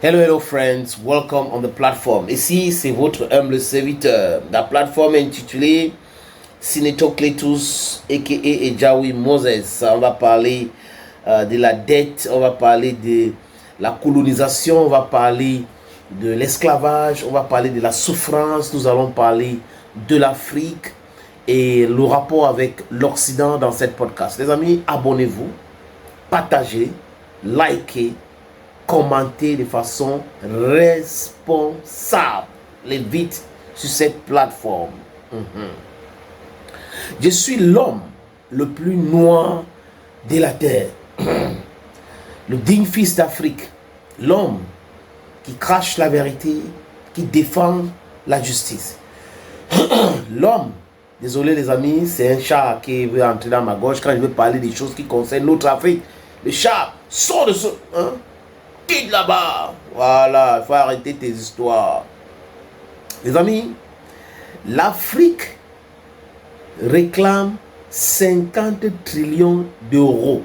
Hello friends, welcome on the platform. Ici, c'est votre humble serviteur. La plateforme est intitulée Sinetocletus, a.k.a. Ejawi Moses. On va parler de la dette, on va parler de la colonisation, on va parler de l'esclavage, on va parler de la souffrance, nous allons parler de l'Afrique et le rapport avec l'Occident dans cette podcast. Les amis, abonnez-vous, partagez, likez, commenter de façon responsable les vite sur cette plateforme. Je suis l'homme le plus noir de la terre, le digne fils d'Afrique, l'homme qui crache la vérité, qui défend la justice. L'homme, désolé les amis, c'est un chat qui veut entrer dans ma gorge quand je veux parler des choses qui concernent notre Afrique. Le chat sort de ce... quitte là-bas. Voilà, il faut arrêter tes histoires. Les amis, l'Afrique réclame 50 trillions d'euros.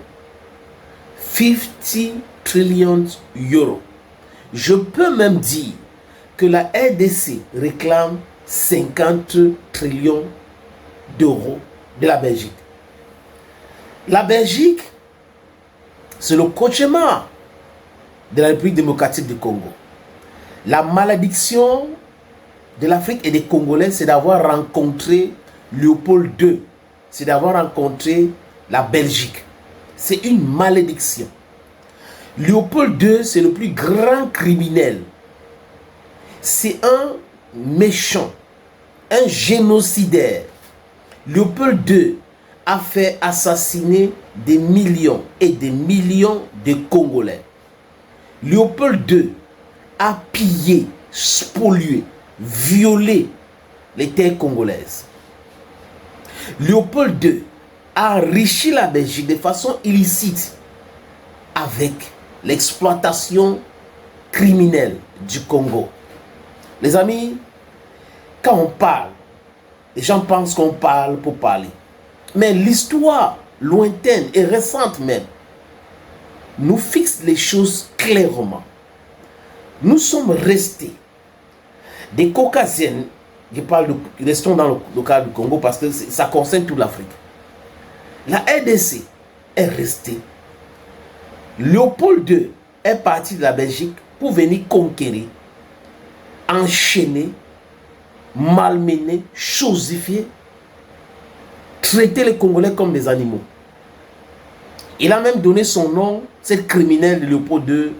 50 trillions d'euros. Je peux même dire que la RDC réclame 50 trillions d'euros de la Belgique. La Belgique, c'est le cauchemar de la République démocratique du Congo. La malédiction de l'Afrique et des Congolais, c'est d'avoir rencontré Léopold II. C'est d'avoir rencontré la Belgique. C'est une malédiction. Léopold II, c'est le plus grand criminel. C'est un méchant, un génocidaire. Léopold II a fait assassiner des millions et des millions de Congolais. Léopold II a pillé, spolié, violé les terres congolaises. Léopold II a enrichi la Belgique de façon illicite avec l'exploitation criminelle du Congo. Les amis, quand on parle, les gens pensent qu'on parle pour parler. Mais l'histoire lointaine et récente même nous fixe les choses clairement. Nous sommes restés des Caucasiennes, je parle de, restons dans le cas du Congo parce que ça concerne toute l'Afrique. La RDC est restée. Léopold II est parti de la Belgique pour venir conquérir, enchaîner, malmener, chosifier, traiter les Congolais comme des animaux. Il a même donné son nom, cette criminelle de Léopold II,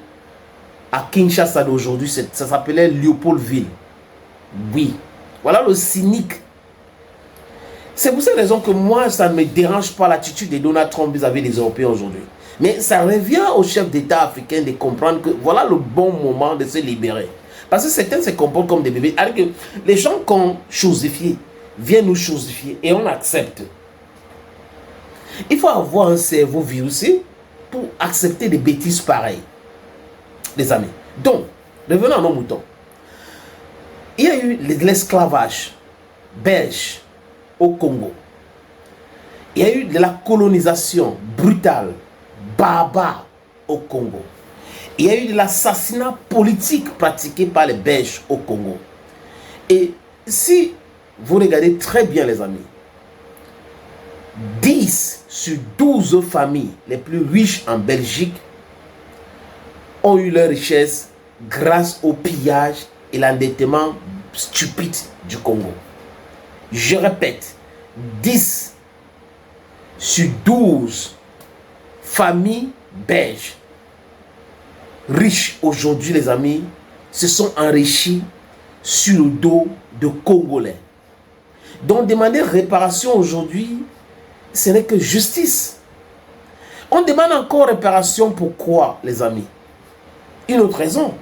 à Kinshasa d'aujourd'hui. Ça s'appelait Léopoldville. Oui. Voilà le cynique. C'est pour cette raison que moi, ça ne me dérange pas l'attitude de Donald Trump vis-à-vis des Européens aujourd'hui. Mais ça revient aux chefs d'État africains de comprendre que voilà le bon moment de se libérer. Parce que certains se comportent comme des bébés. Alors que les gens qu'on chosifié viennent nous chosifier et on accepte. Il faut avoir un cerveau virusé pour accepter des bêtises pareilles. Les amis. Donc, revenons à nos moutons. Il y a eu l'esclavage belge au Congo. Il y a eu de la colonisation brutale, barbare au Congo. Il y a eu de l'assassinat politique pratiqué par les Belges au Congo. Et si vous regardez très bien les amis, 10 sur 12 familles les plus riches en Belgique ont eu leur richesse grâce au pillage et l'endettement stupide du Congo. Je répète, 10 sur 12 familles belges riches aujourd'hui, les amis, se sont enrichis sur le dos de Congolais. Donc demander réparation aujourd'hui, ce n'est que justice. On demande encore réparation, pourquoi, les amis? Une autre raison.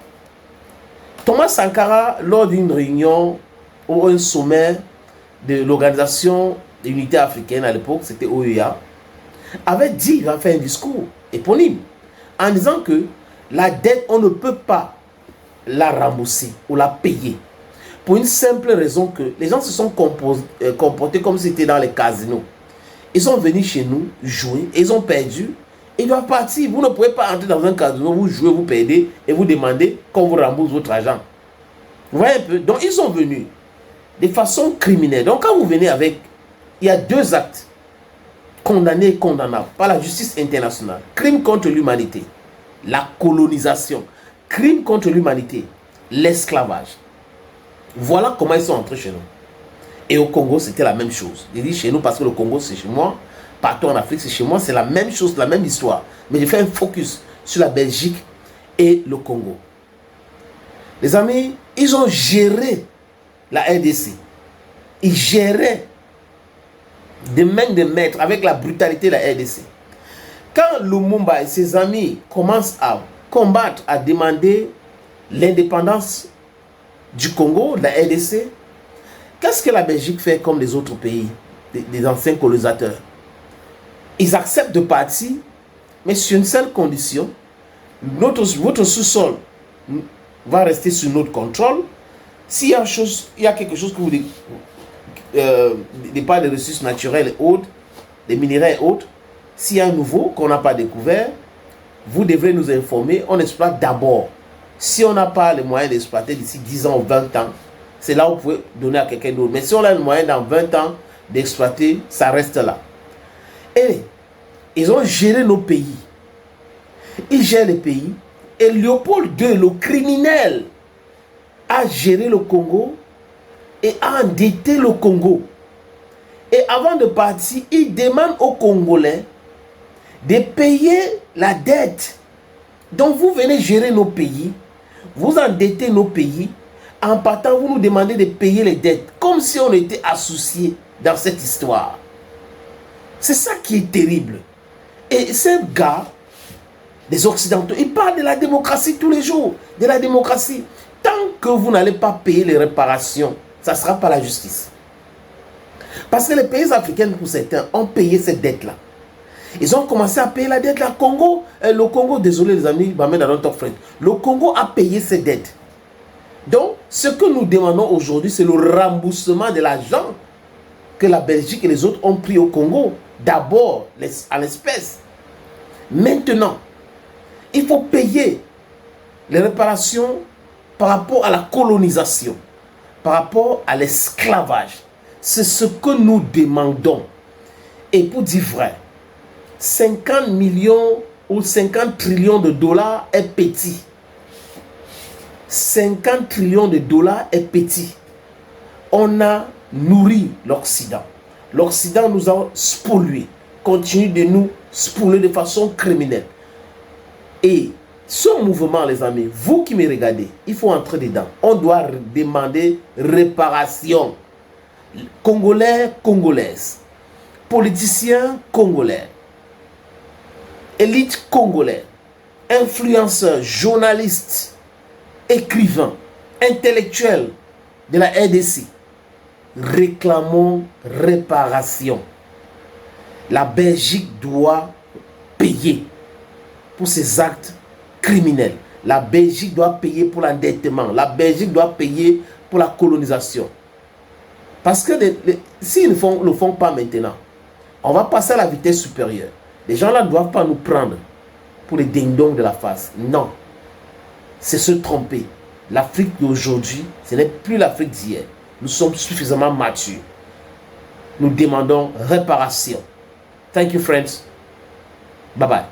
Thomas Sankara, lors d'une réunion ou un sommet de l'Organisation de l'Unité africaine à l'époque, c'était OEA, avait fait un discours éponyme en disant que la dette, on ne peut pas la rembourser ou la payer pour une simple raison que les gens se sont comportés comme si c'était dans les casinos. Ils sont venus chez nous jouer, et ils ont perdu. Ils doivent partir. Vous ne pouvez pas entrer dans un casino, vous jouez, vous perdez et vous demandez qu'on vous rembourse votre argent. Vous voyez un peu? Donc, ils sont venus de façon criminelle. Donc, quand vous venez avec, il y a 2 actes condamnés et condamnables par la justice internationale. Crime contre l'humanité, la colonisation. Crime contre l'humanité, l'esclavage. Voilà comment ils sont entrés chez nous. Et au Congo, c'était la même chose. Je dis chez nous parce que le Congo, c'est chez moi. Partout en Afrique, c'est chez moi. C'est la même chose, la même histoire. Mais j'ai fait un focus sur la Belgique et le Congo. Les amis, ils ont géré la RDC. Ils géraient de main de maître avec la brutalité de la RDC. Quand Lumumba et ses amis commencent à combattre, à demander l'indépendance du Congo, de la RDC, qu'est-ce que la Belgique fait comme les autres pays, des anciens colonisateurs? Ils acceptent de partir, mais sur une seule condition. Votre sous-sol va rester sous notre contrôle. S'il y a quelque chose que vous des pas de ressources naturelles et autres, des minéraux et autres, s'il y a un nouveau qu'on n'a pas découvert, vous devrez nous informer. On exploite d'abord. Si on n'a pas les moyens d'exploiter d'ici 10 ans ou 20 ans, c'est là où vous pouvez donner à quelqu'un d'autre. Mais si on a le moyen dans 20 ans d'exploiter, ça reste là. Et ils ont géré nos pays. Ils gèrent les pays. Et Léopold II, le criminel, a géré le Congo et a endetté le Congo. Et avant de partir, il demande aux Congolais de payer la dette. Donc vous venez gérer nos pays, vous endettez nos pays, en partant vous nous demandez de payer les dettes, comme si on était associés dans cette histoire. C'est ça qui est terrible. Et ces gars, les Occidentaux, ils parlent de la démocratie tous les jours, de la démocratie. Tant que vous n'allez pas payer les réparations, ça ne sera pas la justice. Parce que les pays africains, pour certains, ont payé cette dette-là. Ils ont commencé à payer la dette. Le Congo, désolé les amis, le Congo a payé ses dettes. Donc, ce que nous demandons aujourd'hui, c'est le remboursement de l'argent que la Belgique et les autres ont pris au Congo. D'abord, à l'espèce. Maintenant, il faut payer les réparations par rapport à la colonisation, par rapport à l'esclavage. C'est ce que nous demandons. Et pour dire vrai, 50 millions ou 50 trillions de dollars est petit. 50 trillions de dollars est petit. On a nourri l'Occident. L'Occident nous a spoliés, continue de nous spoiler de façon criminelle. Et ce mouvement, les amis, vous qui me regardez, il faut entrer dedans. On doit demander réparation. Congolais, Congolaises, politiciens congolais, élite congolaise, influenceurs, journalistes, écrivains, intellectuels de la RDC, réclamons réparation. La Belgique doit payer pour ses actes criminels. La Belgique doit payer pour l'endettement. La Belgique doit payer pour la colonisation. Parce que s'ils ne le font pas maintenant, on va passer à la vitesse supérieure. Les gens-là ne doivent pas nous prendre pour les ding-dongs de la face. Non. C'est se tromper. L'Afrique d'aujourd'hui, ce n'est plus l'Afrique d'hier. Nous sommes suffisamment matures. Nous demandons réparation. Thank you, friends. Bye-bye.